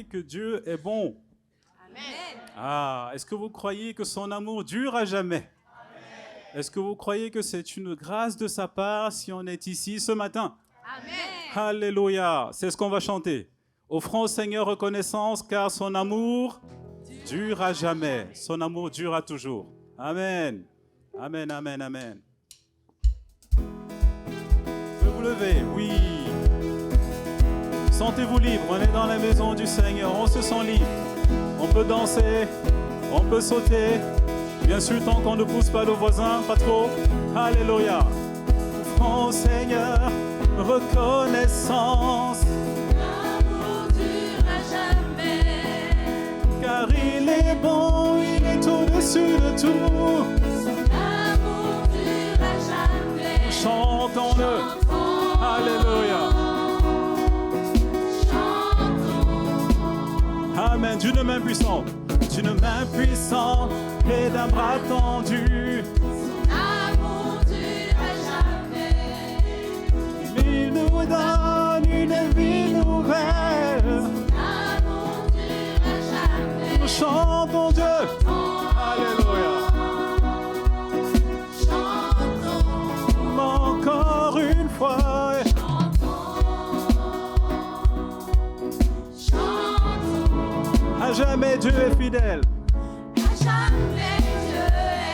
croyez que Dieu est bon? Amen. Ah, est-ce que vous croyez que son amour dure à jamais? Est-ce que vous croyez que c'est une grâce de sa part si on est ici ce matin? Amen. Alléluia, c'est ce qu'on va chanter. Offrons au Seigneur reconnaissance car son amour dure à jamais. Son amour dure à toujours. Amen. Amen, amen, amen. Je vous lever, oui. Sentez-vous libre, on est dans la maison du Seigneur, on se sent libre. On peut danser, on peut sauter. Bien sûr, tant qu'on ne pousse pas nos voisins, pas trop. Alléluia. Offrons au Seigneur reconnaissance. L'amour dure à jamais. Car il est bon, il est au-dessus de tout. Son amour dure à jamais. Chantons-le. Alléluia. Amen. D'une main puissante, d'une main puissante et d'un bras tendu. Son amour dure à jamais. Il nous donne une vie nouvelle. Son amour dure à jamais. Nous chantons Dieu. Alléluia. Chantons. Encore une fois. À jamais Dieu est fidèle. À jamais Dieu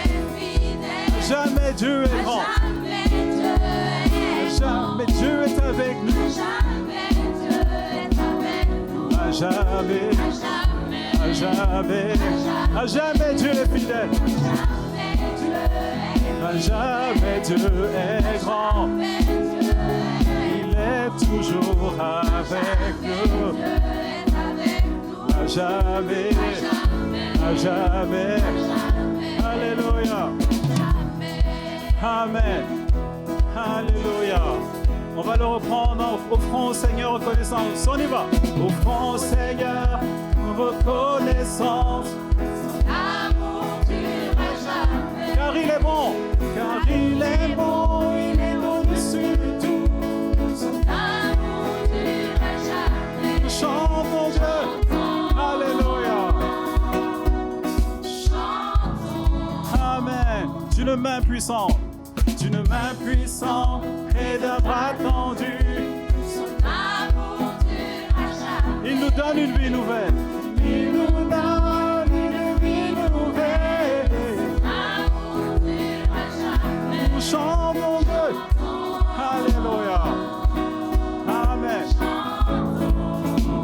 est fidèle. À jamais Dieu est grand. À jamais Dieu est Jamais Dieu est avec nous. jamais Dieu est avec nous. À jamais, À à jamais, à jamais Dieu est fidèle. À jamais Dieu est grand. Il est toujours avec nous. À jamais, à jamais. Alléluia. Amen. Alléluia. On va le reprendre. Offrons au Seigneur reconnaissance. On y va. Offrons au Seigneur reconnaissance. Amour dure à jamais. Car il est bon. Car il est bon. Il est au-dessus de tout. Amour dure à jamais. Chantons Dieu. Alléluia. Chantons. Amen. D'une main puissante. D'une main puissante et d'un bras tendu. Son amour dure à jamais. Il nous donne une vie nouvelle. Il nous donne une vie nouvelle. Amour dure à jamais. Nous chantons Dieu. Alléluia. Amen.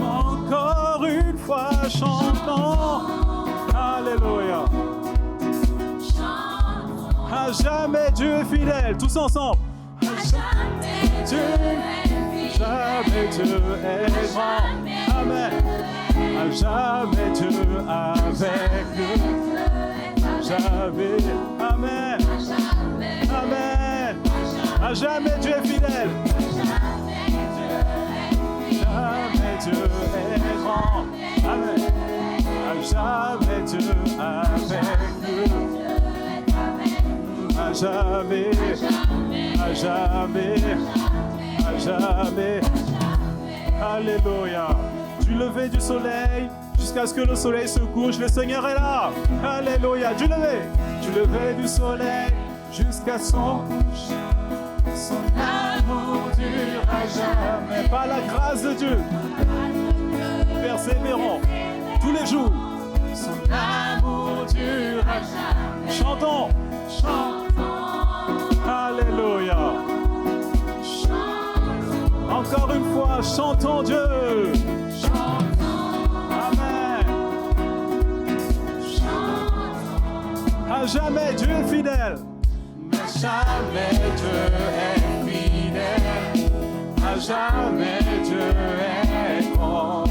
Encore une fois, chantons. Alléluia. À jamais Dieu est fidèle. Tous ensemble. À jamais Dieu est fidèle. Jamais Dieu est grand. Amen. À jamais Dieu avec nous. Jamais. Amen. Amen. À jamais Dieu est fidèle. Jamais Dieu est grand. Amen. À jamais Dieu avec nous. À jamais. À jamais. À jamais. Alléluia. Du lever du soleil jusqu'à ce que le soleil se couche, le Seigneur est là. Alléluia. Du lever du soleil jusqu'à son coucher. Son amour dure à jamais. Par la grâce de Dieu, persévérons tous les jours. Son amour dure à jamais. Chantons. Alléluia. Encore une fois, chantons Dieu. Amen. À jamais Dieu est fidèle. À jamais Dieu est fidèle. À jamais Dieu est bon.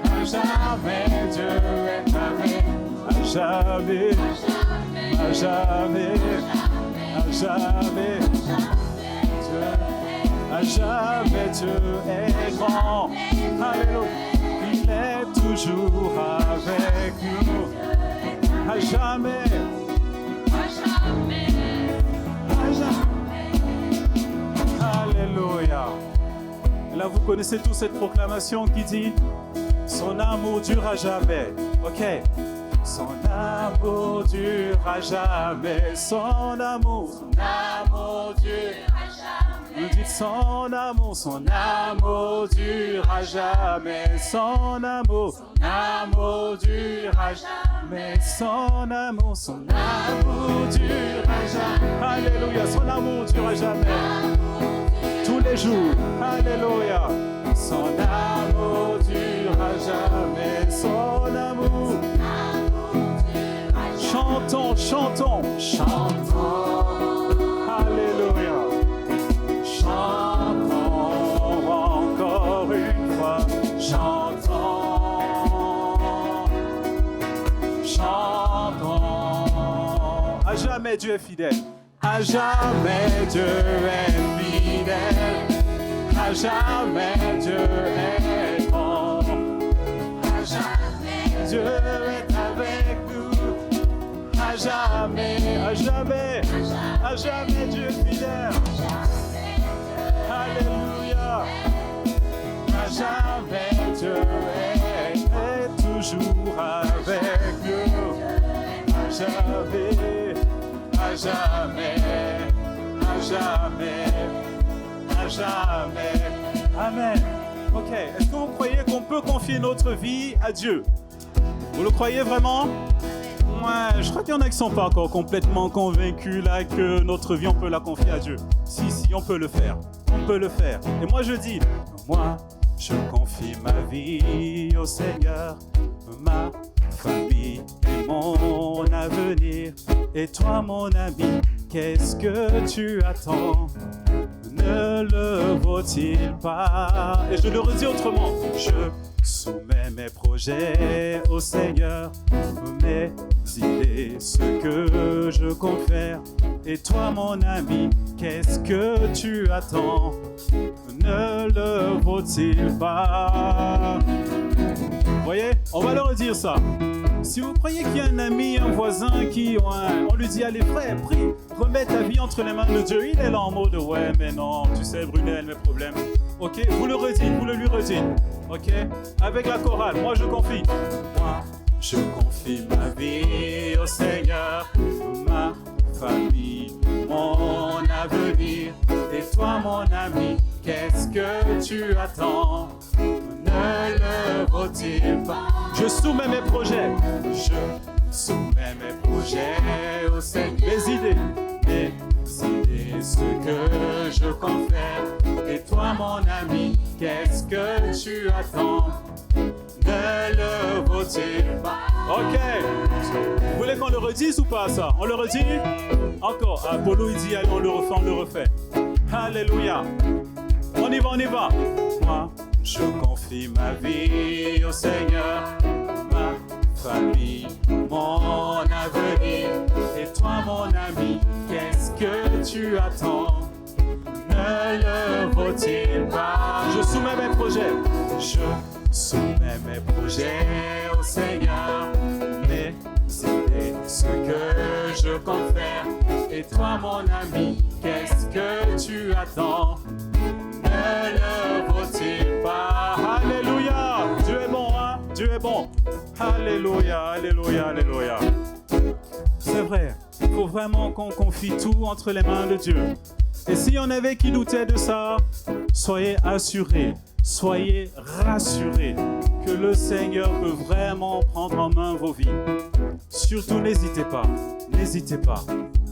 À jamais Dieu est avec. À jamais. À jamais. À jamais. À jamais Dieu est grand. Alléluia. Il est toujours avec nous. À jamais. À jamais. Alléluia. Et là, vous connaissez tous cette proclamation qui dit: Son amour durera jamais. Ok. Son amour durera jamais. Son amour durera jamais. Nous dites son amour durera jamais. Son amour durera jamais. Son amour durera jamais. Alléluia, son amour durera jamais. Tous les jours, alléluia. Son amour durera jamais. Son amour. Chantons, chantons, chantons. Alléluia. Chantons encore une fois. Chantons. Chantons. À jamais Dieu est fidèle. À jamais Dieu est fidèle. À jamais Dieu est bon. À jamais Dieu est avec nous. À jamais Dieu est fidèle. Alléluia. À jamais Dieu est toujours avec nous. À jamais. À jamais. Amen. Ok. Est-ce que vous croyez qu'on peut confier notre vie à Dieu? Vous le croyez vraiment? Ouais, je crois qu'il y en a qui ne sont pas encore complètement convaincus là que notre vie, on peut la confier à Dieu. Si, on peut le faire. On peut le faire. Et moi, je dis, moi, je confie ma vie au Seigneur, ma famille et mon avenir. Et toi, mon ami, qu'est-ce que tu attends? Ne le vaut-il pas? Et je le redis autrement. Je soumets mes projets au Seigneur, mes idées, ce que je compte faire. Et toi, mon ami, qu'est-ce que tu attends? Ne le vaut-il pas? Vous voyez, on va le redire ça. Si vous croyez qu'il y a un ami, un voisin qui, on lui dit, allez frère, prie, remets ta vie entre les mains de Dieu. Il est là en mode, ouais, mais non, tu sais, Brunel, mes problèmes. Ok, vous le redites, vous le lui redites. Ok, avec la chorale, moi je confie. Moi, je confie ma vie au Seigneur, ma famille, mon avenir. Et toi, mon ami, qu'est-ce que tu attends? Ne le vaut-il pas? Je soumets mes projets. Je soumets mes projets au Seigneur. Mes idées, ce que je compte faire. Et toi, mon ami, qu'est-ce que tu attends? Ne le vaut-il pas? Ok. Vous voulez qu'on le redise ou pas ça? On le redit? Encore. Apollo, il dit, allez, on le refait. Alléluia. On y va. Moi, je confie ma vie au Seigneur, ma famille, mon avenir. Et toi, mon ami, qu'est-ce que tu attends? Ne le vaut-il pas? Je soumets mes projets. Je soumets mes projets au Seigneur, mes idées, ce que je compte faire. Et toi, mon ami, qu'est-ce que tu attends? Ne le vaut-il pas? Alléluia! Dieu est bon, hein? Dieu est bon. Alléluia. C'est vrai, il faut vraiment qu'on confie tout entre les mains de Dieu. Et s'il y en avait qui doutaient de ça, soyez assurés, soyez rassurés que le Seigneur peut vraiment prendre en main vos vies. Surtout, n'hésitez pas.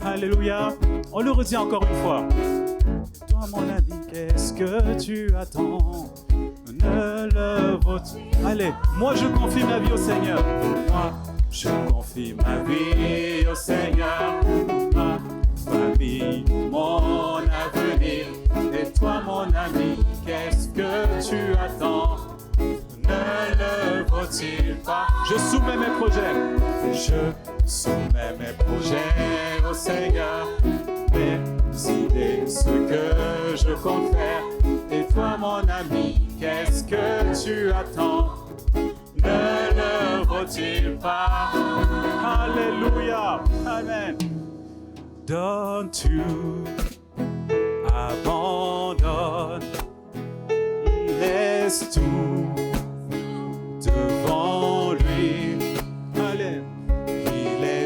Alléluia. On le redit encore une fois. Toi, mon ami, qu'est-ce que tu attends? Ne le vote. Allez, moi je confie ma vie au Seigneur. Moi, je confie ma vie au Seigneur. Ma famille, mon avenir. Et toi, mon ami, qu'est-ce que tu attends? Ne le vaut-il pas? Je soumets mes projets. Je soumets mes projets au Seigneur. Mes idées, ce que je compte faire. Et toi, mon ami, qu'est-ce que tu attends? Ne le vaut-il pas? Alléluia. Amen. Donne tout, abandonne, laisse tout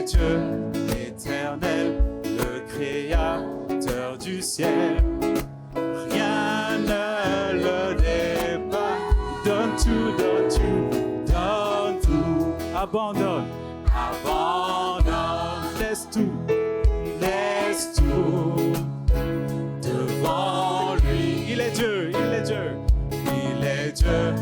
est Dieu éternel, le créateur du ciel. Rien ne le dépasse. Donne tout, donne tout, donne tout. Abandonne, abandonne. Laisse tout, laisse tout devant lui. Il est Dieu, il est Dieu. Il est Dieu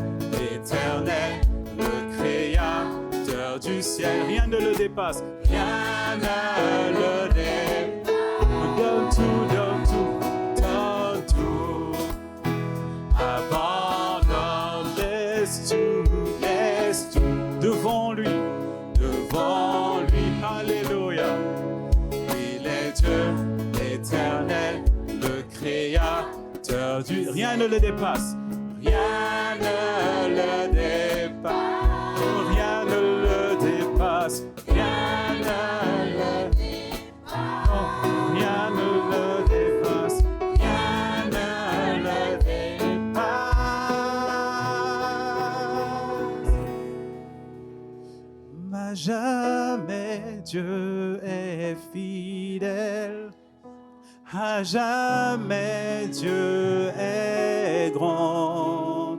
éternel, le créateur du ciel. Rien ne le dépasse, rien ne le dépasse. Donne tout, donne tout, donne tout. Abandonne, laisse tout devant lui, devant lui. Alléluia. Il est Dieu éternel, le créateur du... Rien ne le dépasse. Rien ne le dépasse, rien ne le dépasse, rien ne le dépasse, non, rien ne le dépasse, rien ne le dépasse. Mais jamais Dieu est fidèle. À jamais Dieu est grand,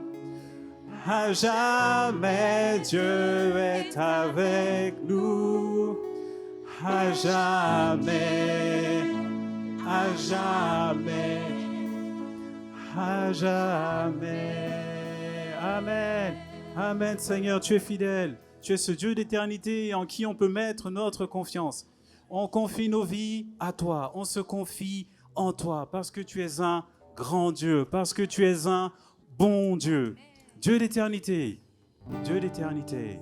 à jamais Dieu est avec nous, à jamais, à jamais, à jamais. Amen, Amen. Seigneur, tu es fidèle, tu es ce Dieu d'éternité en qui on peut mettre notre confiance. On confie nos vies à toi, on se confie en toi parce que tu es un grand Dieu, parce que tu es un bon Dieu. Dieu d'éternité, Dieu d'éternité.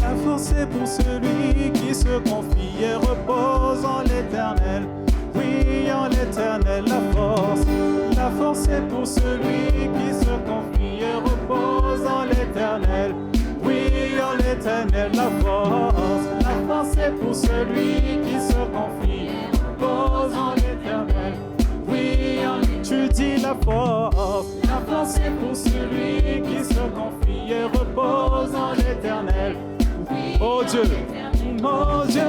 La force est pour celui qui se confie et repose en l'Éternel. Oui, en l'Éternel, la force. La force est pour celui qui se confie et repose en l'Éternel. Oui, en l'Éternel, la force. La force est pour celui qui se confie et repose en l'Éternel. Oui, tu dis la force. La force est pour celui qui se confie et repose en l'Éternel. Oh Dieu, oh Dieu,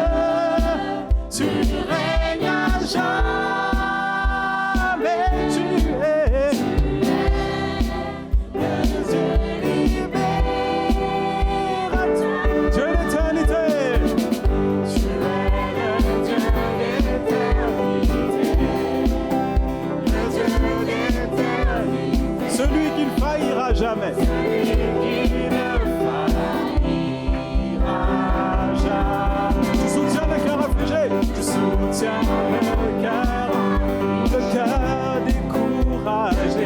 tu règnes à jamais, tu es le Dieu libérateur, Dieu d'éternité, tu es le Dieu d'éternité, le Dieu d'éternité, celui qui ne faillira jamais, celui qui ne tu soutiens le cœur affligé, tu soutiens le cœur découragé,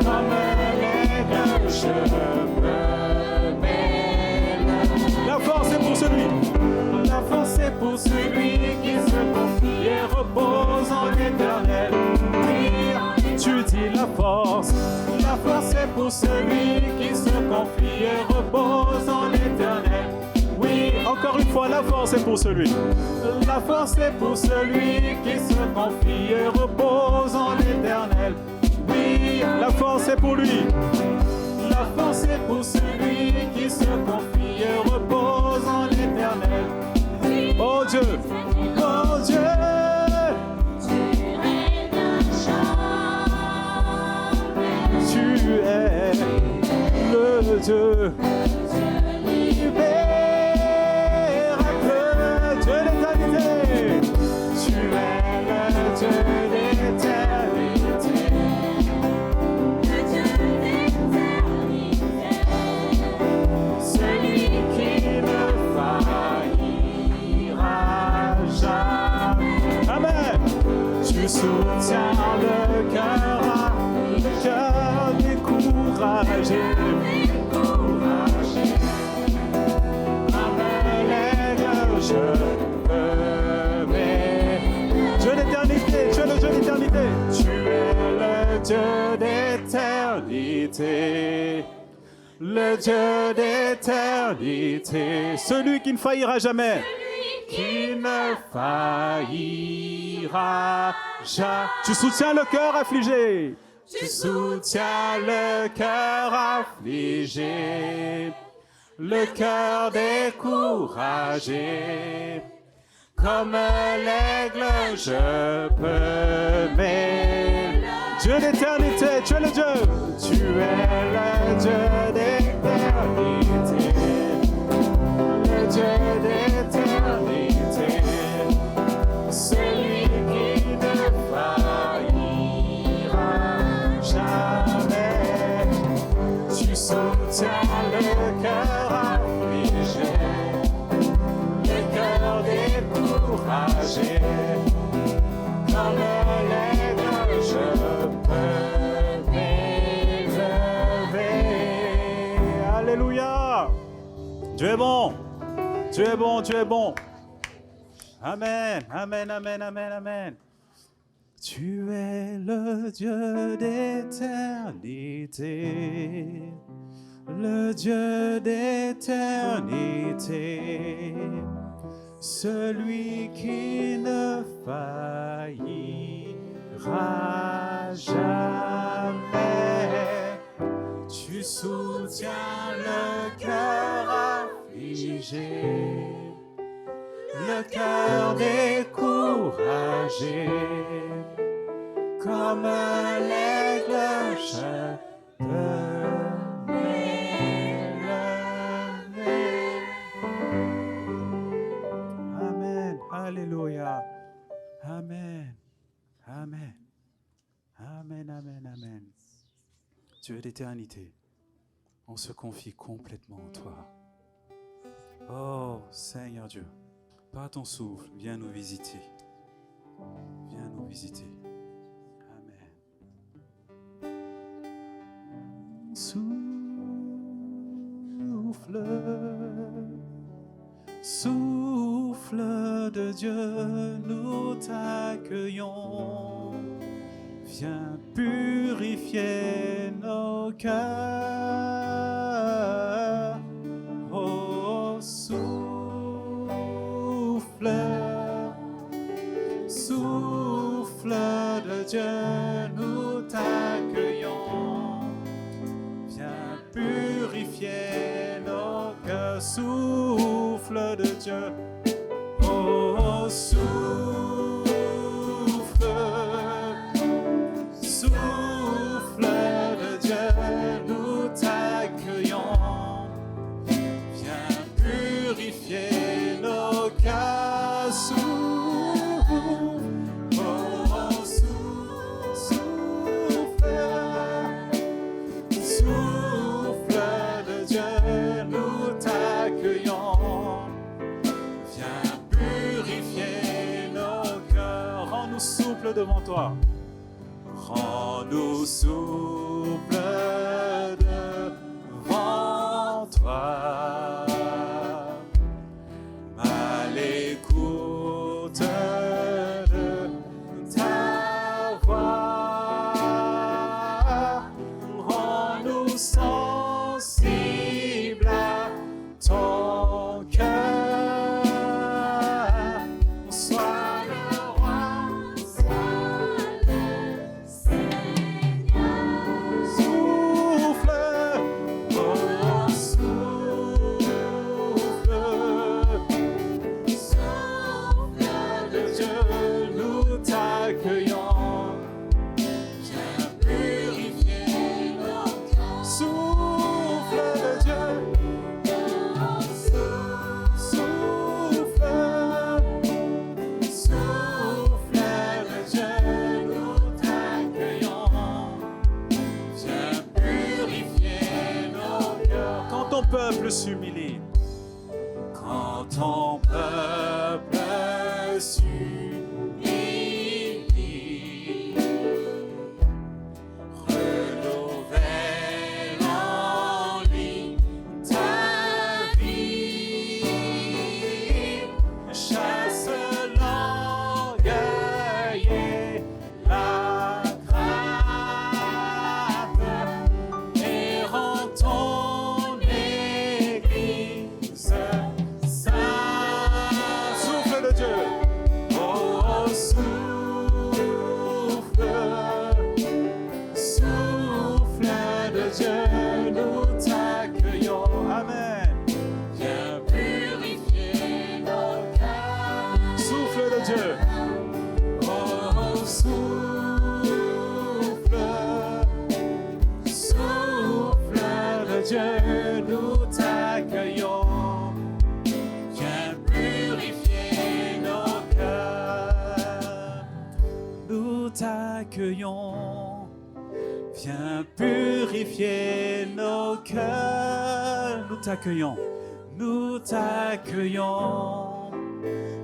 comme l'aigle je me mêle. La force est pour celui, la force est pour celui qui se confie et repose en l'Éternel. Tu dis la force est pour celui qui se confie et repose en l'Éternel. Oui, encore une fois, la force est pour celui. La force est pour celui qui se confie et repose en l'Éternel. Oui, la force est pour lui. La force est pour celui qui se confie et repose en l'Éternel. Oh Dieu, oh Dieu. Tu es le Dieu libérateur, Dieu d'éternité. Tu es le Dieu d'éternité, le Dieu d'éternité, celui qui ne faillira jamais. Amen. Tu soutiens le cœur découragé, je me mets. Dieu d'éternité, tu es le Dieu d'éternité, tu es le Dieu d'éternité. d'éternité, le Dieu d'éternité, celui qui ne faillira jamais, qui ne faillira jamais. Tu soutiens le cœur affligé, tu soutiens le cœur affligé, le cœur découragé. Comme l'aigle, je peux m'élever. Dieu d'éternité, tu es le Dieu. Tu es le Dieu d'éternité. Le Dieu d'éternité. Celui qui ne faillira jamais. Tu soutiens le cœur affligé. Le cœur découragé, comme l'aigle, je peux m'élever. Alléluia! Dieu est bon, Dieu est bon, Dieu est bon. Amen, amen, amen, amen, amen. Tu es le Dieu d'éternité, le Dieu d'éternité, celui qui ne faillira jamais. Tu soutiens le cœur affligé, le cœur découragé, comme l'aigle, je peux m'élever. Amen, alléluia, amen, amen, amen, amen, amen. Dieu d'éternité, on se confie complètement en toi. Oh Seigneur Dieu, par ton souffle, viens nous visiter. Viens nous visiter. Amen. Souffle, souffle de Dieu, nous t'accueillons. Viens purifier nos cœurs. Oh, souffle, souffle de Dieu, nous t'accueillons. Viens purifier nos cœurs. Souffle de Dieu. Oh, souffle, souffle de Dieu, nous t'accueillons. Viens purifier nos cœurs. Souffle, oh, souffle, souffle de Dieu, nous t'accueillons. Viens purifier nos cœurs. Rends-nous souple devant toi. Rends-nous souple devant toi. À l'écoute de ta voix. Rends-nous sensibles à ton cœur. Sois le roi, sois le Seigneur. Souffle, oh souffle, souffle de Dieu, nous t'accueillons. Viens purifier nos cœurs. Souffle de Dieu, souffle, souffle de Dieu, nous t'accueillons. Viens purifier nos cœurs. Quand ton peuple s'humilie, quand ton peuple s'humilie, renouvelle en lui ta vie. Chasse l'orgueil et la crainte, et Dieu, nous t'accueillons. Viens purifier nos cœurs. Nous t'accueillons. Viens purifier nos cœurs. Nous t'accueillons. Nous t'accueillons.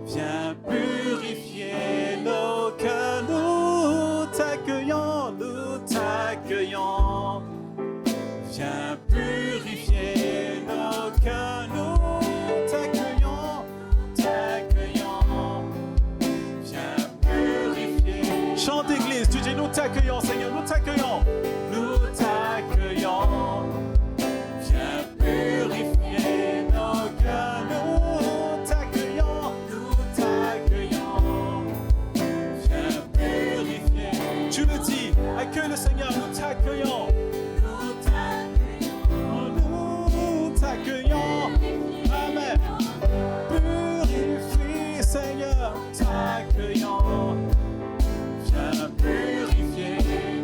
Viens purifier nos cœurs. Nous t'accueillons. Nous t'accueillons. Viens purifier nos cœurs. Nous t'accueillons. T'accueillons. Viens purifier. Chante Église, tu dis nous t'accueillons Seigneur, nous t'accueillons. Nous t'accueillons. Viens purifier nos cœurs. Nous t'accueillons. Nous t'accueillons. Viens purifier. Tu le dis, accueille le Seigneur, nous t'accueillons. Nous t'accueillons. Nous t'accueillons. Amen. Purifie Seigneur, t'accueillons. Viens purifier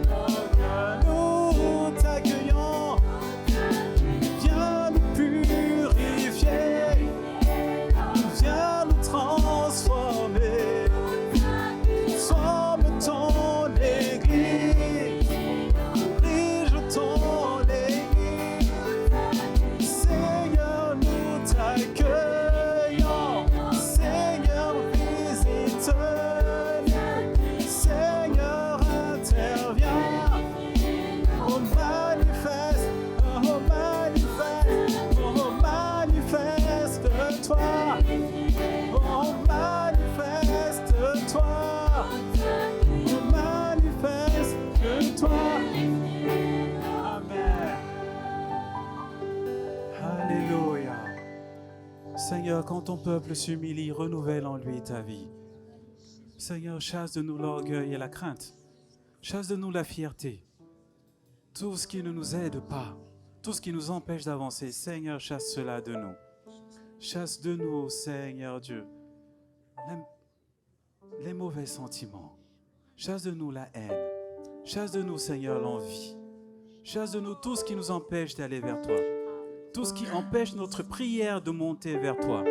nos cœurs. Nous t'accueillons. Viens nous purifier. Viens nous transformer. Transforme ton Église. Corrige ton Église. Seigneur, nous t'accueillons. Seigneur, visite-nous. Seigneur, interviens. Oh, manifeste, oh, manifeste, oh, manifeste-toi. Oh, manifeste-toi. Oh, manifeste-toi. Amen. Alléluia. Seigneur, quand ton peuple s'humilie, renouvelle en lui ta vie. Seigneur, chasse de nous l'orgueil et la crainte. Chasse de nous la fierté. Tout ce qui ne nous aide pas, tout ce qui nous empêche d'avancer, Seigneur, chasse cela de nous. Chasse de nous, Seigneur Dieu, les mauvais sentiments. Chasse de nous la haine. Chasse de nous, Seigneur, l'envie. Chasse de nous tout ce qui nous empêche d'aller vers toi. Tout ce qui empêche notre prière de monter vers toi.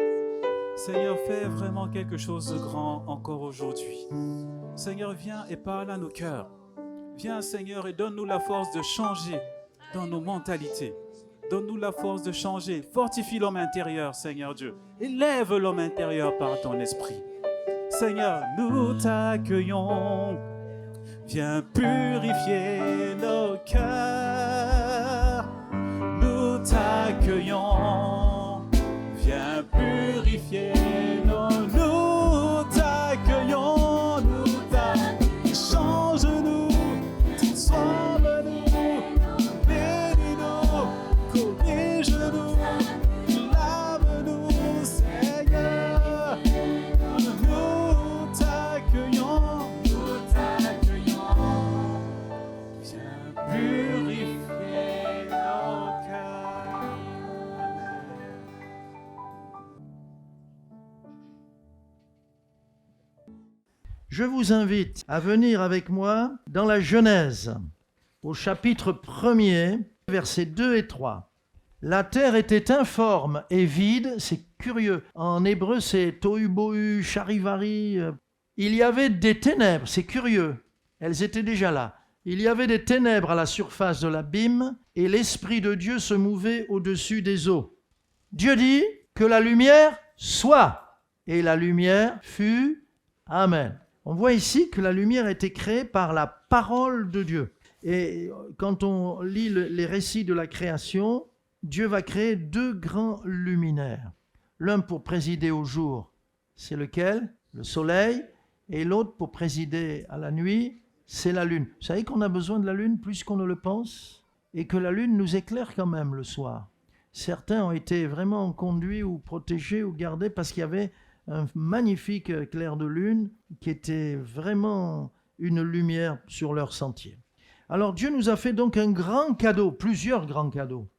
Seigneur, fais vraiment quelque chose de grand encore aujourd'hui. Seigneur, viens et parle à nos cœurs. Viens, Seigneur, et donne-nous la force de changer dans nos mentalités. Donne-nous la force de changer. Fortifie l'homme intérieur, Seigneur Dieu. Élève l'homme intérieur par ton esprit. Seigneur, nous t'accueillons. Viens purifier nos cœurs. Nous t'accueillons. Viens purifier nos... Nous t'accueillons. Nous t'accueillons. Change-nous. Transforme-nous. Bénis-nous. Corrige-nous. Lave-nous, Seigneur. Nous t'accueillons. Nous t'accueillons. Viens purifier nos cœurs. Je vous invite à venir avec moi dans la Genèse, au chapitre 1er, versets 2 et 3. La terre était informe et vide, c'est curieux. En hébreu, c'est tohu bohu, charivari. Il y avait des ténèbres, c'est curieux. Elles étaient déjà là. Il y avait des ténèbres à la surface de l'abîme et l'Esprit de Dieu se mouvait au-dessus des eaux. Dieu dit que la lumière soit, et la lumière fut. Amen. On voit ici que la lumière a été créée par la parole de Dieu. Et quand on lit les récits de la création, Dieu va créer deux grands luminaires. L'un pour présider au jour, c'est lequel? Le soleil. Et l'autre pour présider à la nuit, c'est la lune. Vous savez qu'on a besoin de la lune plus qu'on ne le pense? Et que la lune nous éclaire quand même le soir. Certains ont été vraiment conduits ou protégés ou gardés parce qu'il y avait un magnifique clair de lune qui était vraiment une lumière sur leur sentier. Alors Dieu nous a fait donc un grand cadeau, plusieurs grands cadeaux.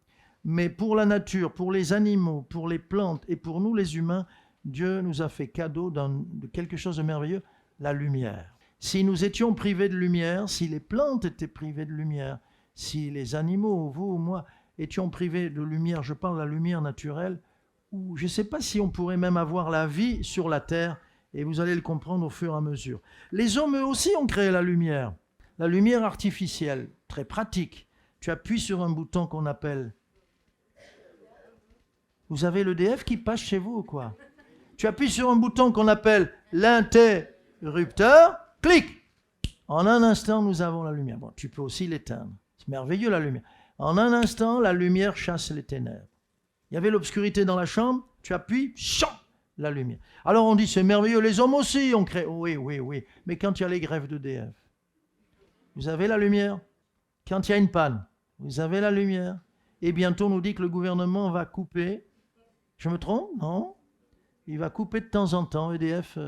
Mais pour la nature, pour les animaux, pour les plantes et pour nous les humains, Dieu nous a fait cadeau de quelque chose de merveilleux, la lumière. Si nous étions privés de lumière, si les plantes étaient privées de lumière, si les animaux, vous, moi, étions privés de lumière, je parle de la lumière naturelle, ou je ne sais pas si on pourrait même avoir la vie sur la terre, et vous allez le comprendre au fur et à mesure. Les hommes, eux aussi, ont créé la lumière artificielle, très pratique. Tu appuies sur un bouton qu'on appelle... Vous avez l'EDF qui passe chez vous ou quoi? Tu appuies sur un bouton qu'on appelle l'interrupteur, clic. En un instant, nous avons la lumière. Bon, tu peux aussi l'éteindre. C'est merveilleux la lumière. En un instant, la lumière chasse les ténèbres. Il y avait l'obscurité dans la chambre, tu appuies, chant, la lumière. Alors on dit, c'est merveilleux, les hommes aussi ont créé. Oui, mais quand il y a les grèves d'EDF, vous avez la lumière. Quand il y a une panne, vous avez la lumière. Et bientôt, on nous dit que le gouvernement va couper. Je me trompe? Non? Il va couper de temps en temps. EDF,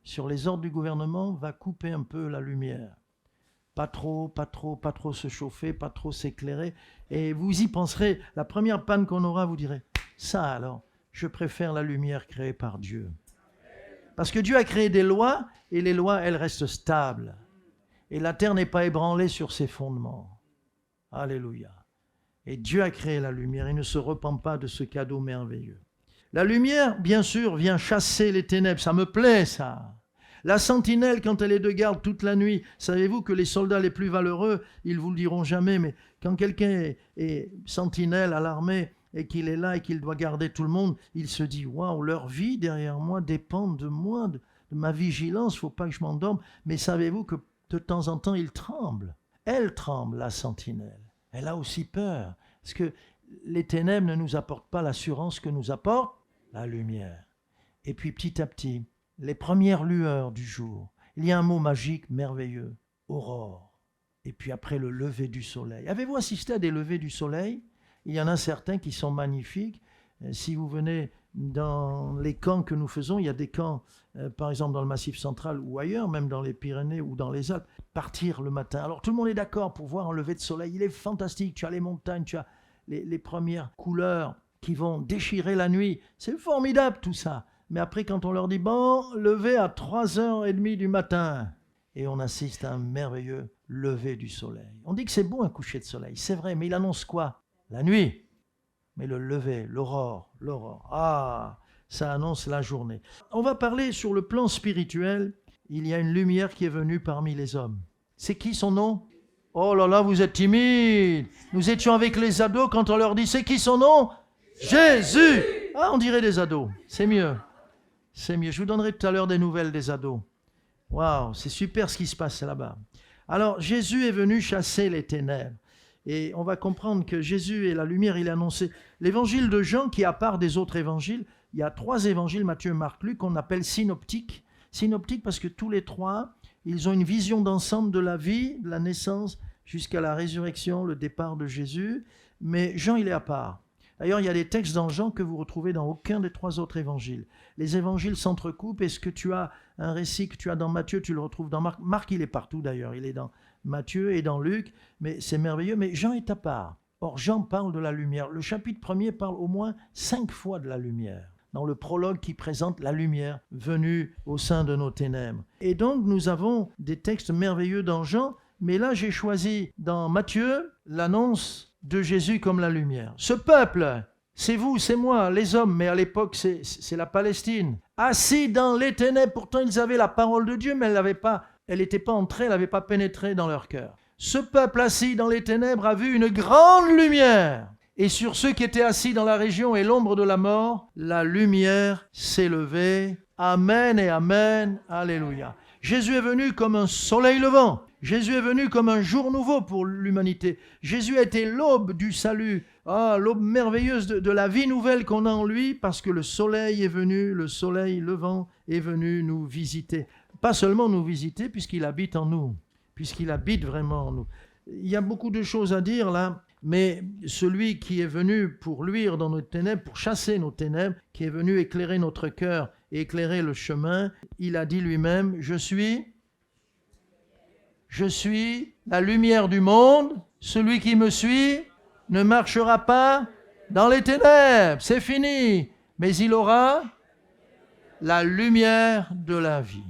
sur les ordres du gouvernement, va couper un peu la lumière. Pas trop se chauffer, pas trop s'éclairer. Et vous y penserez, la première panne qu'on aura, vous direz, ça alors, je préfère la lumière créée par Dieu. Parce que Dieu a créé des lois, et les lois, elles restent stables. Et la terre n'est pas ébranlée sur ses fondements. Alléluia. Et Dieu a créé la lumière, il ne se repent pas de ce cadeau merveilleux. La lumière, bien sûr, vient chasser les ténèbres, ça me plaît ça. La sentinelle, quand elle est de garde toute la nuit, savez-vous que les soldats les plus valeureux, ils ne vous le diront jamais, mais quand quelqu'un est sentinelle à l'armée et qu'il est là et qu'il doit garder tout le monde, il se dit, waouh, leur vie derrière moi dépend de moi, de ma vigilance, il ne faut pas que je m'endorme. Mais savez-vous que de temps en temps, il tremble. Elle tremble, la sentinelle. Elle a aussi peur, parce que les ténèbres ne nous apportent pas l'assurance que nous apporte la lumière. Et puis petit à petit, les premières lueurs du jour, il y a un mot magique merveilleux, aurore. Et puis après le lever du soleil. Avez-vous assisté à des levées du soleil? Il y en a certains qui sont magnifiques. Si vous venez dans les camps que nous faisons, il y a des camps, par exemple dans le Massif central ou ailleurs, même dans les Pyrénées ou dans les Alpes, partir le matin. Alors tout le monde est d'accord pour voir un lever de soleil. Il est fantastique. Tu as les montagnes, tu as les premières couleurs qui vont déchirer la nuit. C'est formidable tout ça. Mais après, quand on leur dit, bon, lever à 3h30 du matin, et on assiste à un merveilleux lever du soleil. On dit que c'est beau un coucher de soleil, c'est vrai, mais il annonce quoi? La nuit. Mais le lever, l'aurore, ça annonce la journée. On va parler sur le plan spirituel. Il y a une lumière qui est venue parmi les hommes. C'est qui son nom? Oh là là, vous êtes timide. Nous étions avec les ados quand on leur dit, c'est qui son nom? Jésus. Ah, on dirait des ados, c'est mieux. C'est mieux. Je vous donnerai tout à l'heure des nouvelles des ados. Waouh, c'est super ce qui se passe là-bas. Alors, Jésus est venu chasser les ténèbres. Et on va comprendre que Jésus est la lumière, il est annoncé. L'évangile de Jean, qui est à part des autres évangiles, il y a 3 évangiles, Matthieu, Marc, Luc, qu'on appelle synoptiques. Synoptiques parce que tous les 3, ils ont une vision d'ensemble de la vie, de la naissance, jusqu'à la résurrection, le départ de Jésus. Mais Jean, il est à part. D'ailleurs, il y a des textes dans Jean que vous retrouvez dans aucun des 3 autres évangiles. Les évangiles s'entrecoupent. Est-ce que tu as un récit que tu as dans Matthieu, tu le retrouves dans Marc? Marc, il est partout d'ailleurs. Il est dans Matthieu et dans Luc. Mais c'est merveilleux. Mais Jean est à part. Or, Jean parle de la lumière. Le chapitre 1er parle au moins 5 fois de la lumière. Dans le prologue qui présente la lumière venue au sein de nos ténèbres. Et donc, nous avons des textes merveilleux dans Jean. Mais là, j'ai choisi dans Matthieu l'annonce de Jésus comme la lumière. Ce peuple, c'est vous, c'est moi, les hommes, mais à l'époque, c'est la Palestine. Assis dans les ténèbres, pourtant ils avaient la parole de Dieu, mais elle n'était pas entrée, elle n'avait pas pénétré dans leur cœur. Ce peuple assis dans les ténèbres a vu une grande lumière. Et sur ceux qui étaient assis dans la région et l'ombre de la mort, la lumière s'est levée. Amen et amen. Alléluia. Jésus est venu comme un soleil levant. Jésus est venu comme un jour nouveau pour l'humanité. Jésus a été l'aube du salut, l'aube merveilleuse de la vie nouvelle qu'on a en lui, parce que le soleil est venu, le soleil levant est venu nous visiter. Pas seulement nous visiter, puisqu'il habite en nous, puisqu'il habite vraiment en nous. Il y a beaucoup de choses à dire là, mais celui qui est venu pour luire dans nos ténèbres, pour chasser nos ténèbres, qui est venu éclairer notre cœur et éclairer le chemin, il a dit lui-même, je suis la lumière du monde, celui qui me suit ne marchera pas dans les ténèbres, c'est fini, mais il aura la lumière de la vie,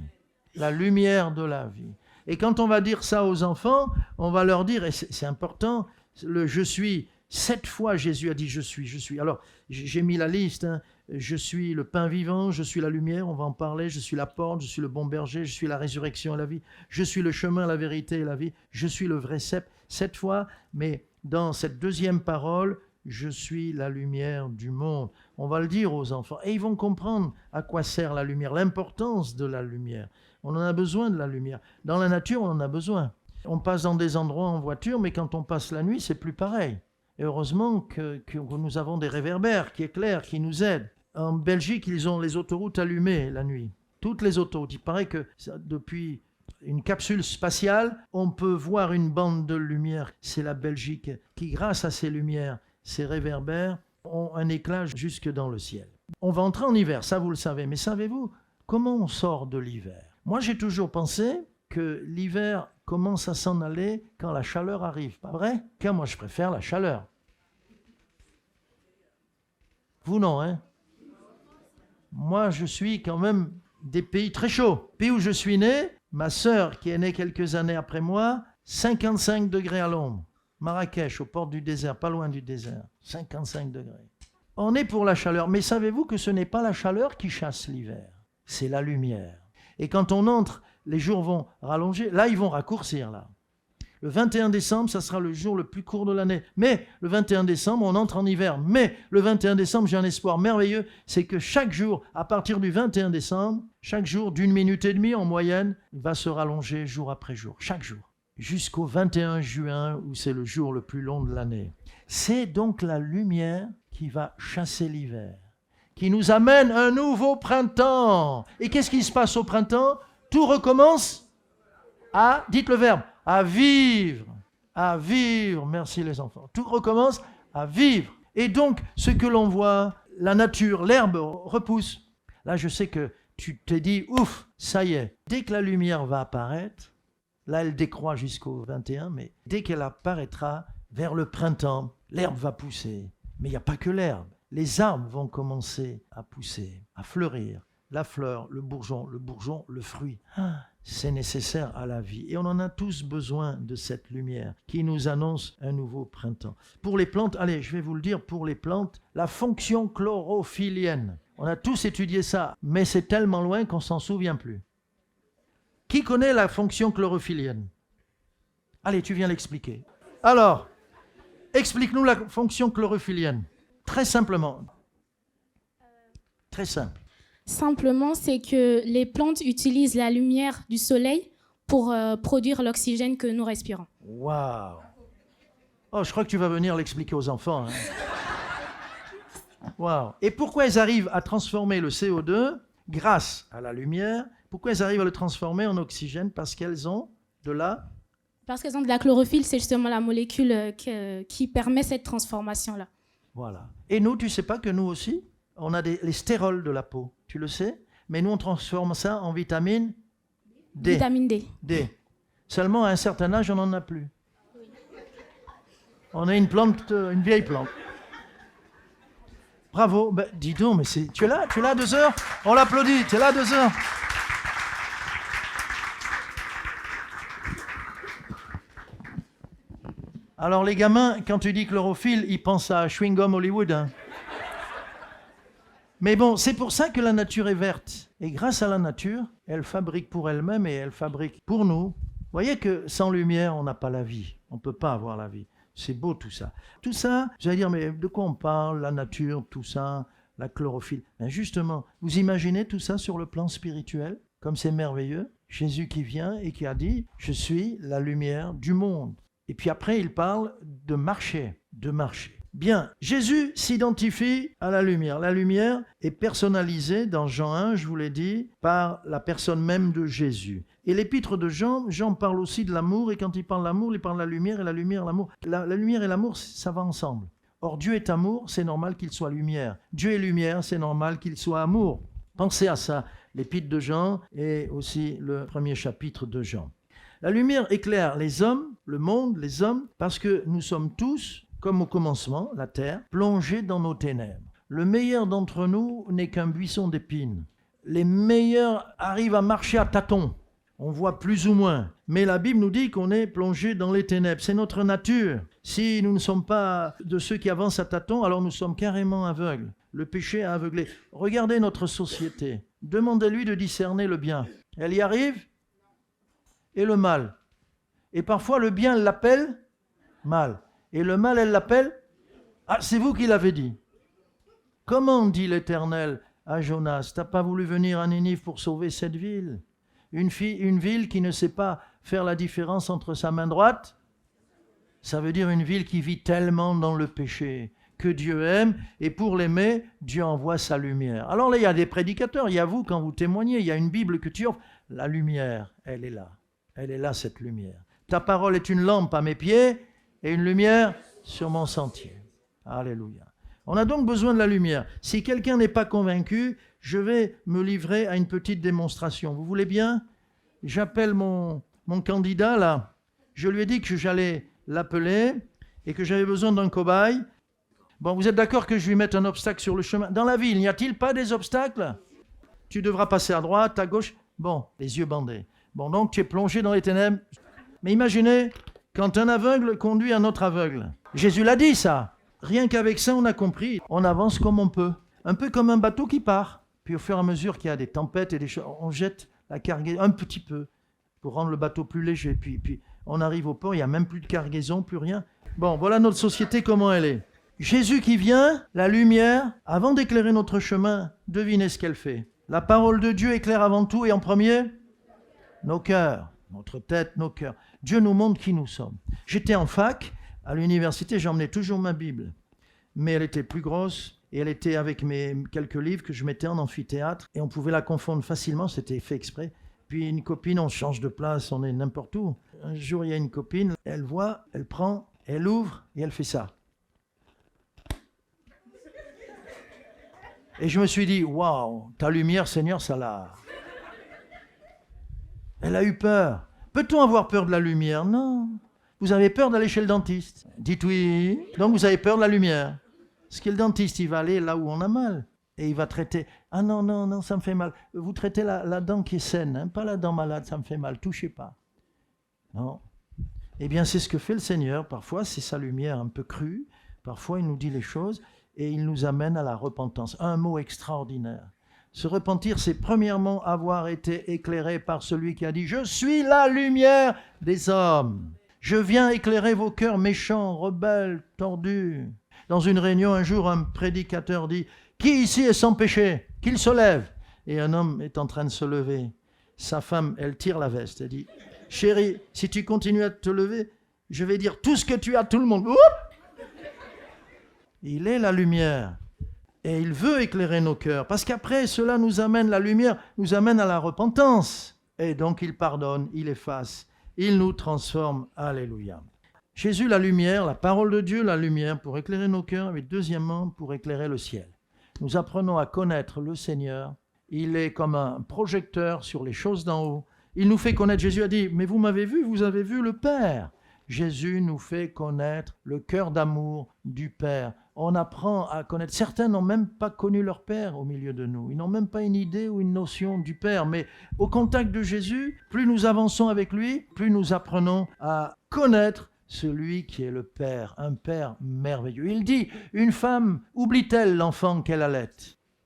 la lumière de la vie. Et quand on va dire ça aux enfants, on va leur dire, et c'est important, le « je suis », 7 fois, Jésus a dit « je suis, je suis ». Alors, j'ai mis la liste, hein. Je suis le pain vivant, je suis la lumière, on va en parler, je suis la porte, je suis le bon berger, je suis la résurrection et la vie, je suis le chemin, la vérité et la vie, je suis le vrai cep. 7 fois, mais dans cette deuxième parole, je suis la lumière du monde. On va le dire aux enfants et ils vont comprendre à quoi sert la lumière, l'importance de la lumière. On en a besoin de la lumière. Dans la nature, on en a besoin. On passe dans des endroits en voiture, mais quand on passe la nuit, c'est plus pareil. Et heureusement que nous avons des réverbères qui éclairent, qui nous aident. En Belgique, ils ont les autoroutes allumées la nuit. Toutes les autoroutes. Il paraît que depuis une capsule spatiale, on peut voir une bande de lumière. C'est la Belgique qui, grâce à ces lumières, ces réverbères, ont un éclat jusque dans le ciel. On va entrer en hiver, ça vous le savez. Mais savez-vous comment on sort de l'hiver? Moi, j'ai toujours pensé que l'hiver commence à s'en aller quand la chaleur arrive. Pas vrai? Car moi, je préfère la chaleur. Vous non, hein? Moi, je suis quand même des pays très chauds. Pays où je suis né, ma sœur, qui est née quelques années après moi, 55 degrés à l'ombre. Marrakech, aux portes du désert, pas loin du désert. 55 degrés. On est pour la chaleur, mais savez-vous que ce n'est pas la chaleur qui chasse l'hiver, c'est la lumière. Et quand on entre, les jours vont rallonger. Là, ils vont raccourcir, là. Le 21 décembre, ça sera le jour le plus court de l'année. Mais le 21 décembre, on entre en hiver. Mais le 21 décembre, j'ai un espoir merveilleux, c'est que chaque jour, à partir du 21 décembre, chaque jour d'1 minute et demie en moyenne, va se rallonger jour après jour, chaque jour. Jusqu'au 21 juin, où c'est le jour le plus long de l'année. C'est donc la lumière qui va chasser l'hiver, qui nous amène un nouveau printemps. Et qu'est-ce qui se passe au printemps? Tout recommence à, dites le verbe, à vivre, à vivre. Merci les enfants. Tout recommence à vivre. Et donc, ce que l'on voit, la nature, l'herbe repousse. Là, je sais que tu t'es dit, ouf, ça y est. Dès que la lumière va apparaître, là, elle décroît jusqu'au 21, mais dès qu'elle apparaîtra vers le printemps, l'herbe va pousser. Mais il n'y a pas que l'herbe. Les arbres vont commencer à pousser, à fleurir. La fleur, le bourgeon, le fruit. C'est nécessaire à la vie. Et on en a tous besoin de cette lumière qui nous annonce un nouveau printemps. Pour les plantes, allez, je vais vous le dire, pour les plantes, la fonction chlorophyllienne. On a tous étudié ça, mais c'est tellement loin qu'on ne s'en souvient plus. Qui connaît la fonction chlorophyllienne? Allez, tu viens l'expliquer. Alors, explique-nous la fonction chlorophyllienne. Très simplement. Très simple. Simplement, c'est que les plantes utilisent la lumière du soleil pour produire l'oxygène que nous respirons. Waouh! Oh, je crois que tu vas venir l'expliquer aux enfants. Hein. Waouh! Et pourquoi elles arrivent à transformer le CO2 grâce à la lumière? Pourquoi elles arrivent à le transformer en oxygène? Parce qu'elles ont de la... Parce qu'elles ont de la chlorophylle, c'est justement la molécule qui permet cette transformation-là. Voilà. Et nous, tu sais pas que nous aussi, on a les stérols de la peau, tu le sais? Mais nous, on transforme ça en vitamine D. Vitamine D. D. Seulement, à un certain âge, on n'en a plus. Oui. On a une plante, une vieille plante. Bravo. Ben, dis donc, mais tu es là 2 heures? On l'applaudit, tu es là 2 heures. Alors, les gamins, quand tu dis chlorophylle, ils pensent à chewing-gum Hollywood, hein. Mais bon, c'est pour ça que la nature est verte. Et grâce à la nature, elle fabrique pour elle-même et elle fabrique pour nous. Vous voyez que sans lumière, on n'a pas la vie. On ne peut pas avoir la vie. C'est beau tout ça. Tout ça, j'allais dire, mais de quoi on parle? La nature, tout ça, la chlorophylle. Ben justement, vous imaginez tout ça sur le plan spirituel? Comme c'est merveilleux. Jésus qui vient et qui a dit, je suis la lumière du monde. Et puis après, il parle de marcher, Bien, Jésus s'identifie à la lumière. La lumière est personnalisée dans Jean 1, je vous l'ai dit, par la personne même de Jésus. Et l'épître de Jean, Jean parle aussi de l'amour, et quand il parle de l'amour, il parle de la lumière, et la lumière, l'amour. La lumière et l'amour, ça va ensemble. Or, Dieu est amour, c'est normal qu'il soit lumière. Dieu est lumière, c'est normal qu'il soit amour. Pensez à ça, l'épître de Jean et aussi le premier chapitre de Jean. La lumière éclaire les hommes, le monde, les hommes, parce que nous sommes tous, comme au commencement, la terre, plongés dans nos ténèbres. Le meilleur d'entre nous n'est qu'un buisson d'épines. Les meilleurs arrivent à marcher à tâtons. On voit plus ou moins. Mais la Bible nous dit qu'on est plongé dans les ténèbres. C'est notre nature. Si nous ne sommes pas de ceux qui avancent à tâtons, alors nous sommes carrément aveugles. Le péché a aveuglé. Regardez notre société. Demandez-lui de discerner le bien. Elle y arrive? Et le mal. Et parfois, le bien, elle l'appelle mal. Et le mal, elle l'appelle? Ah, c'est vous qui l'avez dit. Comment dit l'Éternel à Jonas? T'as pas voulu venir à Ninive pour sauver cette ville? Une ville qui ne sait pas faire la différence entre sa main droite, ça veut dire une ville qui vit tellement dans le péché que Dieu aime, et pour l'aimer, Dieu envoie sa lumière. Alors là, il y a des prédicateurs, il y a vous quand vous témoignez, il y a une Bible que tu offres. La lumière, elle est là. Elle est là, cette lumière. Ta parole est une lampe à mes pieds et une lumière sur mon sentier. Alléluia. On a donc besoin de la lumière. Si quelqu'un n'est pas convaincu, je vais me livrer à une petite démonstration. Vous voulez bien? J'appelle mon candidat là. Je lui ai dit que j'allais l'appeler et que j'avais besoin d'un cobaye. Bon, vous êtes d'accord que je lui mette un obstacle sur le chemin? Dans la ville, n'y a-t-il pas des obstacles? Tu devras passer à droite, à gauche. Bon, les yeux bandés. Bon, donc tu es plongé dans les ténèbres. Mais imaginez, quand un aveugle conduit un autre aveugle. Jésus l'a dit ça. Rien qu'avec ça, on a compris. On avance comme on peut. Un peu comme un bateau qui part. Puis au fur et à mesure qu'il y a des tempêtes et des choses, on jette la cargaison un petit peu pour rendre le bateau plus léger. Puis on arrive au port, il n'y a même plus de cargaison, plus rien. Bon, voilà notre société, comment elle est. Jésus qui vient, la lumière, avant d'éclairer notre chemin, devinez ce qu'elle fait. La parole de Dieu éclaire avant tout et en premier nos cœurs, notre tête, nos cœurs. Dieu nous montre qui nous sommes. J'étais en fac, à l'université, j'emmenais toujours ma Bible. Mais elle était plus grosse et elle était avec mes quelques livres que je mettais en amphithéâtre et on pouvait la confondre facilement, c'était fait exprès. Puis une copine, on change de place, on est n'importe où. Un jour, il y a une copine, elle voit, elle prend, elle ouvre et elle fait ça. Et je me suis dit, waouh, ta lumière, Seigneur, ça l'a... Elle a eu peur. Peut-on avoir peur de la lumière? Non. Vous avez peur d'aller chez le dentiste? Dites oui. Donc vous avez peur de la lumière. Parce que le dentiste, il va aller là où on a mal. Et il va traiter. Ah non, non, non, ça me fait mal. Vous traitez la dent qui est saine, hein, pas la dent malade, ça me fait mal. Touchez pas. Non. Eh bien, c'est ce que fait le Seigneur. Parfois, c'est sa lumière un peu crue. Parfois, il nous dit les choses et il nous amène à la repentance. Un mot extraordinaire. Se repentir, c'est premièrement avoir été éclairé par celui qui a dit « Je suis la lumière des hommes. Je viens éclairer vos cœurs méchants, rebelles, tordus. » Dans une réunion, un jour, un prédicateur dit « Qui ici est sans péché? Qu'il se lève. » Et un homme est en train de se lever. Sa femme, elle tire la veste. Elle dit « Chérie, si tu continues à te lever, je vais dire tout ce que tu as à tout le monde. » Oups! Il est la lumière. Et il veut éclairer nos cœurs. Parce qu'après, cela nous amène, la lumière nous amène à la repentance. Et donc, il pardonne, il efface, il nous transforme. Alléluia. Jésus, la lumière, la parole de Dieu, la lumière, pour éclairer nos cœurs, et deuxièmement, pour éclairer le ciel. Nous apprenons à connaître le Seigneur. Il est comme un projecteur sur les choses d'en haut. Il nous fait connaître. Jésus a dit, mais vous m'avez vu, vous avez vu le Père. Jésus nous fait connaître le cœur d'amour du Père. On apprend à connaître. Certains n'ont même pas connu leur Père au milieu de nous. Ils n'ont même pas une idée ou une notion du Père. Mais au contact de Jésus, plus nous avançons avec lui, plus nous apprenons à connaître celui qui est le Père, un Père merveilleux. Il dit, une femme oublie-t-elle l'enfant qu'elle allait?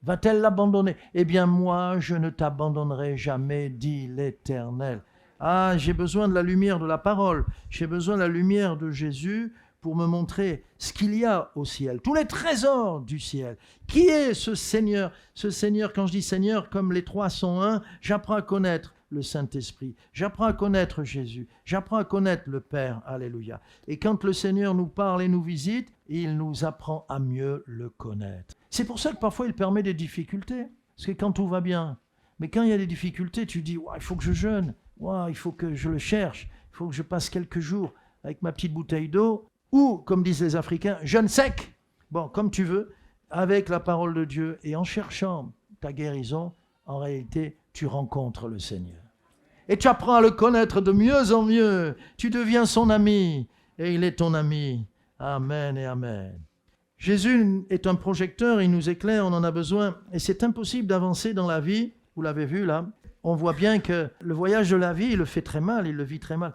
Va-t-elle l'abandonner? Eh bien moi, je ne t'abandonnerai jamais, dit l'Éternel. Ah, j'ai besoin de la lumière de la parole. J'ai besoin de la lumière de Jésus pour me montrer ce qu'il y a au ciel, tous les trésors du ciel. Qui est ce Seigneur? Ce Seigneur, quand je dis Seigneur, comme les trois sont un, j'apprends à connaître le Saint-Esprit. J'apprends à connaître Jésus. J'apprends à connaître le Père. Alléluia. Et quand le Seigneur nous parle et nous visite, il nous apprend à mieux le connaître. C'est pour ça que parfois il permet des difficultés. Parce que quand tout va bien, mais quand il y a des difficultés, tu dis, il faut que je jeûne. Il faut que je le cherche, il faut que je passe quelques jours avec ma petite bouteille d'eau, ou, comme disent les Africains, jeûne sec. Bon, comme tu veux, avec la parole de Dieu et en cherchant ta guérison, en réalité, tu rencontres le Seigneur. Et tu apprends à le connaître de mieux en mieux. Tu deviens son ami et il est ton ami. Amen et amen. Jésus est un projecteur, il nous éclaire, on en a besoin. Et c'est impossible d'avancer dans la vie, vous l'avez vu là. on voit bien que le voyage de la vie, il le fait très mal, il le vit très mal.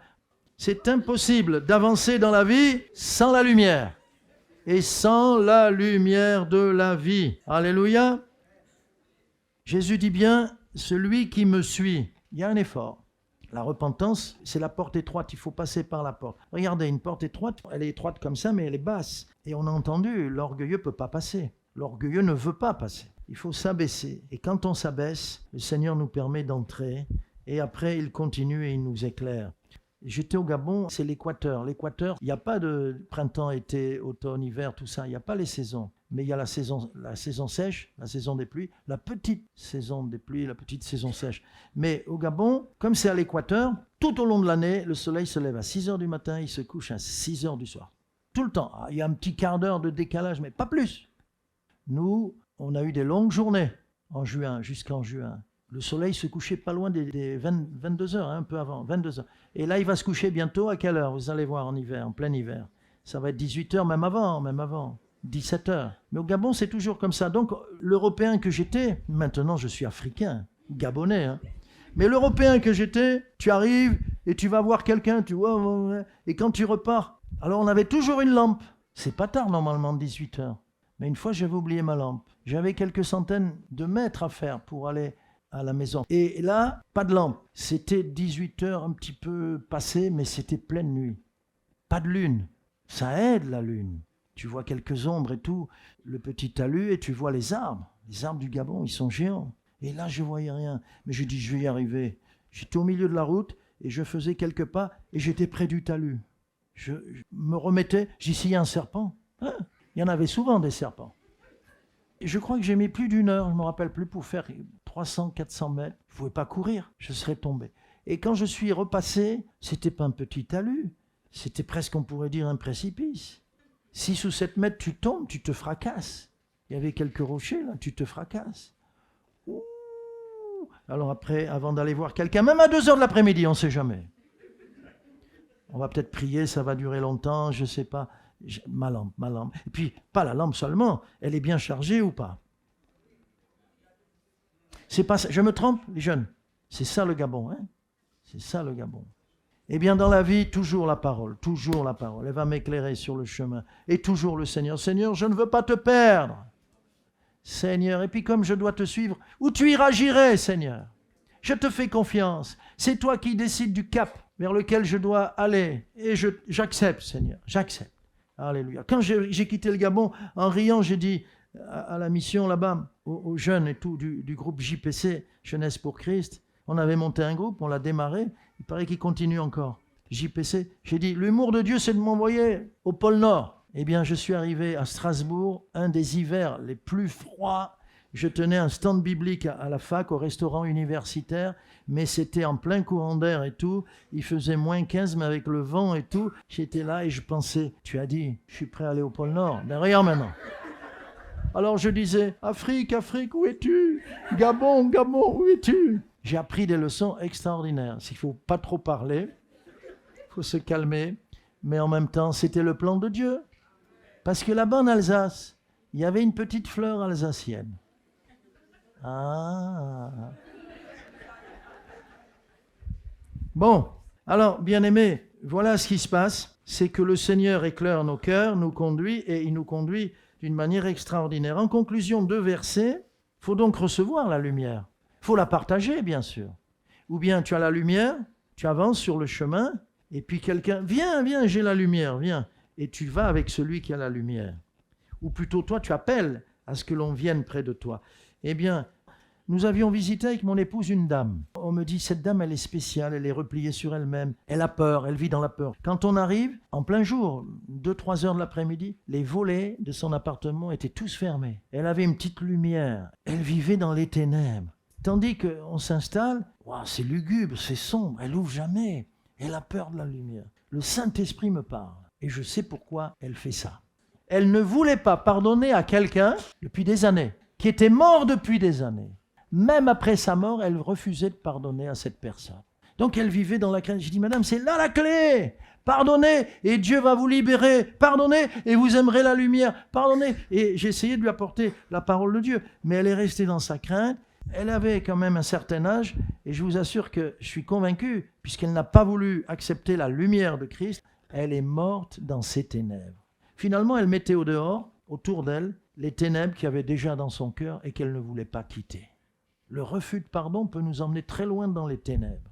C'est impossible d'avancer dans la vie sans la lumière. Et sans la lumière de la vie. Alléluia. Jésus dit bien, celui qui me suit, il y a un effort. La repentance, c'est la porte étroite, il faut passer par la porte. Regardez, une porte étroite, elle est étroite comme ça, mais elle est basse. Et on a entendu, l'orgueilleux ne peut pas passer. L'orgueilleux ne veut pas passer. Il faut s'abaisser. Et quand on s'abaisse, le Seigneur nous permet d'entrer. Et après, il continue et il nous éclaire. J'étais au Gabon, c'est l'équateur. L'équateur, il n'y a pas de printemps, été, automne, hiver, tout ça. Il n'y a pas les saisons. Mais il y a la saison sèche, la saison des pluies, la petite saison des pluies, la petite saison sèche. Mais au Gabon, comme c'est à l'équateur, tout au long de l'année, le soleil se lève à 6 heures du matin, il se couche à 6 heures du soir. Tout le temps. Il y a un petit quart d'heure de décalage, mais pas plus. Nous, on a eu des longues journées en juin, jusqu'en juin. Le soleil se couchait pas loin des 22 heures, un peu avant, 22 heures. Et là, il va se coucher bientôt à quelle heure? Vous allez voir en hiver, en plein hiver. Ça va être 18 heures, même avant, 17 heures. Mais au Gabon, c'est toujours comme ça. Donc, l'Européen que j'étais, maintenant je suis africain, Gabonais, hein. Mais l'Européen que j'étais, tu arrives et tu vas voir quelqu'un, tu vois, et quand tu repars, alors on avait toujours une lampe. C'est pas tard normalement, 18 heures. Mais une fois, j'avais oublié ma lampe. J'avais quelques centaines de mètres à faire pour aller à la maison. Et là, pas de lampe. C'était 18 heures, un petit peu passé, mais c'était pleine nuit. Pas de lune. Ça aide la lune. Tu vois quelques ombres et tout, le petit talus, et tu vois les arbres. Les arbres du Gabon, ils sont géants. Et là, je ne voyais rien. Mais je dis, je vais y arriver. J'étais au milieu de la route, et je faisais quelques pas, et j'étais près du talus. Je me remettais, j'ai dit, s'il y a un serpent, hein, il y en avait souvent des serpents. Et je crois que j'ai mis plus d'1 heure, je ne me rappelle plus, pour faire 300, 400 mètres. Je ne pouvais pas courir, je serais tombé. Et quand je suis repassé, ce n'était pas un petit talus, c'était presque, on pourrait dire, un précipice. 6 ou 7 mètres, tu tombes, tu te fracasses. Il y avait quelques rochers, là, tu te fracasses. Ouh. Alors après, avant d'aller voir quelqu'un, même à 2 heures de l'après-midi, on ne sait jamais. On va peut-être prier, ça va durer longtemps, je ne sais pas. Ma lampe. Et puis, pas la lampe seulement, elle est bien chargée ou pas? C'est pas ça. Je me trompe, les jeunes? C'est ça le Gabon, hein? C'est ça le Gabon. Eh bien, dans la vie, toujours la parole. Elle va m'éclairer sur le chemin. Et toujours le Seigneur. Seigneur, je ne veux pas te perdre. Seigneur, et puis comme je dois te suivre, où tu iras, j'irai, Seigneur. Je te fais confiance. C'est toi qui décides du cap vers lequel je dois aller. Et j'accepte, Seigneur, j'accepte. Alléluia. Quand j'ai quitté le Gabon, en riant, j'ai dit à la mission là-bas, aux jeunes et tout, du groupe JPC, Jeunesse pour Christ, on avait monté un groupe, on l'a démarré, il paraît qu'il continue encore. JPC, j'ai dit, l'humour de Dieu, c'est de m'envoyer au pôle Nord. Eh bien, je suis arrivé à Strasbourg, un des hivers les plus froids. Je tenais un stand biblique à la fac, au restaurant universitaire, mais c'était en plein courant d'air et tout. Il faisait moins 15, mais avec le vent et tout. J'étais là et je pensais, tu as dit, je suis prêt à aller au pôle Nord. Ben regarde maintenant. Alors je disais, Afrique, où es-tu? Gabon, où es-tu? J'ai appris des leçons extraordinaires. Il ne faut pas trop parler, il faut se calmer, mais en même temps, c'était le plan de Dieu. Parce que là-bas en Alsace, il y avait une petite fleur alsacienne. Ah. Bon, alors, bien-aimés, voilà ce qui se passe. C'est que le Seigneur éclaire nos cœurs, nous conduit, et il nous conduit d'une manière extraordinaire. En conclusion, 2 versets. Il faut donc recevoir la lumière. Il faut la partager, bien sûr. Ou bien tu as la lumière, tu avances sur le chemin, et puis quelqu'un, viens, j'ai la lumière, viens. Et tu vas avec celui qui a la lumière. Ou plutôt, toi, tu appelles à ce que l'on vienne près de toi. Eh bien, nous avions visité avec mon épouse une dame. On me dit, cette dame, elle est spéciale, elle est repliée sur elle-même, elle a peur, elle vit dans la peur. Quand on arrive, en plein jour, 2-3 heures de l'après-midi, les volets de son appartement étaient tous fermés. Elle avait une petite lumière, elle vivait dans les ténèbres. Tandis qu'on s'installe, wow, c'est lugubre, c'est sombre, elle ouvre jamais, elle a peur de la lumière. Le Saint-Esprit me parle, et je sais pourquoi elle fait ça. Elle ne voulait pas pardonner à quelqu'un depuis des années, qui était mort depuis des années. Même après sa mort, elle refusait de pardonner à cette personne. Donc elle vivait dans la crainte. Je dis, madame, c'est là la clé. Pardonnez et Dieu va vous libérer. Pardonnez et vous aimerez la lumière. Pardonnez. Et j'ai essayé de lui apporter la parole de Dieu. Mais elle est restée dans sa crainte. Elle avait quand même un certain âge, et je vous assure que je suis convaincu, puisqu'elle n'a pas voulu accepter la lumière de Christ, elle est morte dans ses ténèbres. Finalement, elle mettait au dehors, autour d'elle, les ténèbres qu'il y avait déjà dans son cœur et qu'elle ne voulait pas quitter. Le refus de pardon peut nous emmener très loin dans les ténèbres.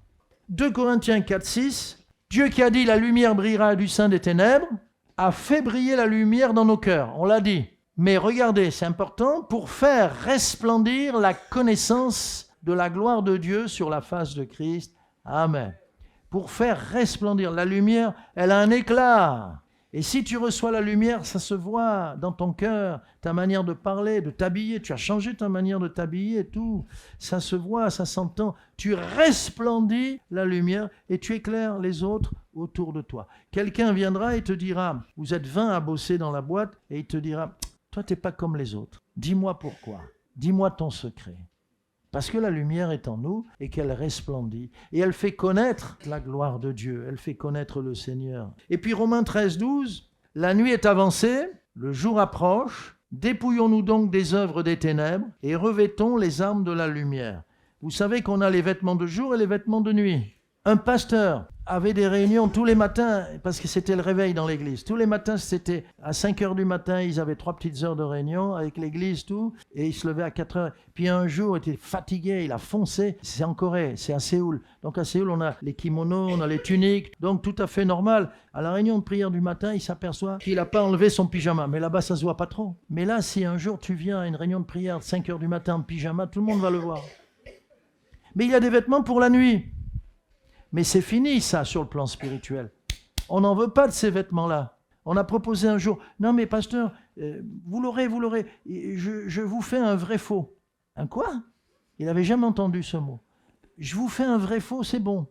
2 Corinthiens 4, 6, Dieu qui a dit « La lumière brillera du sein des ténèbres » a fait briller la lumière dans nos cœurs. On l'a dit. Mais regardez, c'est important, pour faire resplendir la connaissance de la gloire de Dieu sur la face de Christ. Amen. Pour faire resplendir la lumière, elle a un éclat. Et si tu reçois la lumière, ça se voit dans ton cœur, ta manière de parler, de t'habiller. Tu as changé ta manière de t'habiller et tout. Ça se voit, ça s'entend. Tu resplendis la lumière et tu éclaires les autres autour de toi. Quelqu'un viendra et te dira, vous êtes 20 à bosser dans la boîte, et il te dira, toi, tu n'es pas comme les autres. Dis-moi pourquoi. Dis-moi ton secret. Parce que la lumière est en nous et qu'elle resplendit. Et elle fait connaître la gloire de Dieu. Elle fait connaître le Seigneur. Et puis Romains 13, 12, la nuit est avancée, le jour approche. Dépouillons-nous donc des œuvres des ténèbres et revêtons les armes de la lumière. Vous savez qu'on a les vêtements de jour et les vêtements de nuit. Un pasteur avait des réunions tous les matins, parce que c'était le réveil dans l'église. Tous les matins, c'était à 5 heures du matin, ils avaient 3 petites heures de réunion avec l'église, tout, et ils se levaient à 4 heures. Puis un jour, il était fatigué, il a foncé. C'est en Corée, c'est à Séoul. Donc à Séoul, on a les kimonos, on a les tuniques, donc tout à fait normal. À la réunion de prière du matin, il s'aperçoit qu'il n'a pas enlevé son pyjama. Mais là-bas, ça ne se voit pas trop. Mais là, si un jour tu viens à une réunion de prière de 5 heures du matin en pyjama, tout le monde va le voir. Mais il y a des vêtements pour la nuit. Mais c'est fini ça sur le plan spirituel. On n'en veut pas de ces vêtements-là. On a proposé un jour, non mais pasteur, vous l'aurez, je vous fais un vrai faux. Un quoi? Il n'avait jamais entendu ce mot. Je vous fais un vrai faux, c'est bon.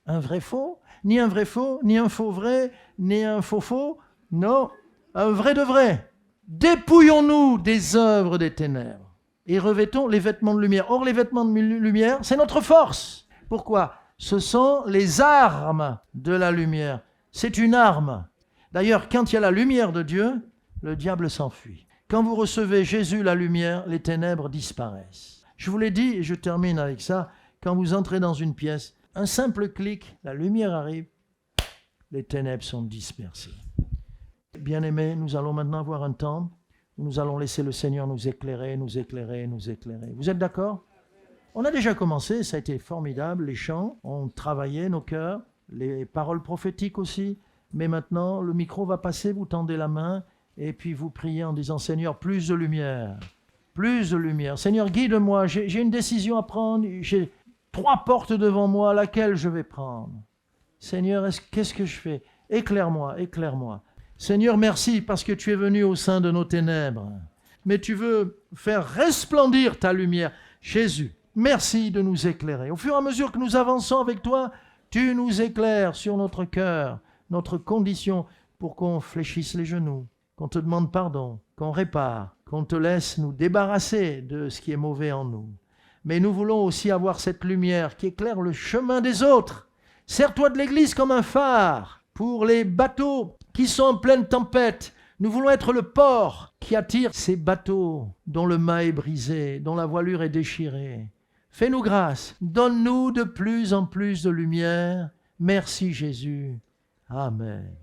Un vrai faux? Ni un vrai faux, ni un faux vrai, ni un faux faux. Non, un vrai de vrai. Dépouillons-nous des œuvres des ténèbres et revêtons les vêtements de lumière. Or, les vêtements de lumière, c'est notre force. Pourquoi? Ce sont les armes de la lumière. C'est une arme. D'ailleurs, quand il y a la lumière de Dieu, le diable s'enfuit. Quand vous recevez Jésus, la lumière, les ténèbres disparaissent. Je vous l'ai dit, et je termine avec ça, quand vous entrez dans une pièce, un simple clic, la lumière arrive, les ténèbres sont dispersées. Bien-aimés, nous allons maintenant avoir un temps où nous allons laisser le Seigneur nous éclairer, nous éclairer, nous éclairer. Vous êtes d'accord ? On a déjà commencé, ça a été formidable, les chants, on travaillait nos cœurs, les paroles prophétiques aussi, mais maintenant le micro va passer, vous tendez la main et puis vous priez en disant « Seigneur, plus de lumière, plus de lumière. Seigneur, guide-moi, j'ai une décision à prendre, j'ai 3 portes devant moi, laquelle je vais prendre. Seigneur, qu'est-ce que je fais? Éclaire-moi, éclaire-moi. Seigneur, merci parce que tu es venu au sein de nos ténèbres, mais tu veux faire resplendir ta lumière. Jésus, merci de nous éclairer. Au fur et à mesure que nous avançons avec toi, tu nous éclaires sur notre cœur, notre condition, pour qu'on fléchisse les genoux, qu'on te demande pardon, qu'on répare, qu'on te laisse nous débarrasser de ce qui est mauvais en nous. Mais nous voulons aussi avoir cette lumière qui éclaire le chemin des autres. Sers-toi de l'Église comme un phare pour les bateaux qui sont en pleine tempête. Nous voulons être le port qui attire ces bateaux dont le mât est brisé, dont la voilure est déchirée. Fais-nous grâce, donne-nous de plus en plus de lumière. Merci Jésus. Amen.